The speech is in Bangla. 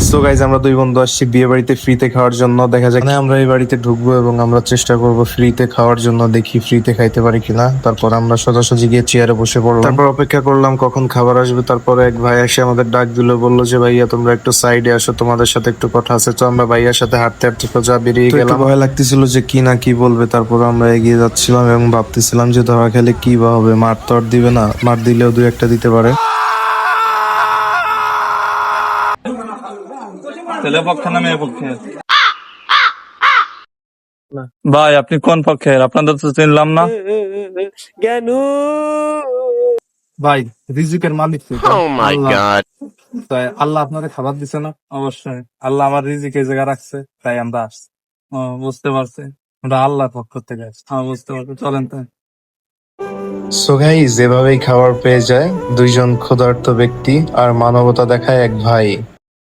সো গাইজ আমরা দুই বন্ধু আসছি বিয়ে বাড়িতে ফ্রিতে খাওয়ার জন্য। দেখা যাক আমরা এই বাড়িতে ঢুকবো এবং আমরা চেষ্টা করব ফ্রিতে খাওয়ার জন্য, দেখি ফ্রিতে খাইতে পারি কিনা। তারপর আমরা সোজাসুজি গিয়ে চেয়ারে বসে পড়লাম। তারপর অপেক্ষা করলাম কখন খাবার আসবে। তারপরে এক ভাই এসে আমাদের ডাক দিল, বললো যে ভাইয়া তোমরা একটু সাইডে আসো, তোমাদের সাথে একটু কথা আছে। তো আমরা ভাইয়ার সাথে হাঁটতে হাঁটতে সোজা বেরিয়ে গেলাম। ভয় লাগতেছিল যে কি না কি বলবে। তারপর আমরা এগিয়ে যাচ্ছিলাম এবং ভাবতেছিলাম যে ধরা খেলে কি বা হবে, মার তো আর দিবে না, মার দিলেও দুই একটা দিতে পারে। ছেলে পক্ষে না মেয়ে পক্ষে? ভাই আপনি কোন পক্ষের? আপনাদের তো চিনলাম না। কেন ভাই রিজিকের মালিক তো আল্লাহ। তাই আল্লাহ আপনাদের খাবার দিছে না? অবশ্যই আল্লাহ আমার রিজিক এই জায়গা রাখছে, তাই আমরা আসছি। ও বুঝতে পারছি, আমরা আল্লাহর পক্ষ থেকে আসছি। হ্যাঁ বুঝতে পারছি, চলেন তাই। সো গাইস, এভাবেই খাবার পেয়ে যায় দুইজন ক্ষুধার্ত ব্যক্তি আর মানবতা দেখায় এক ভাই।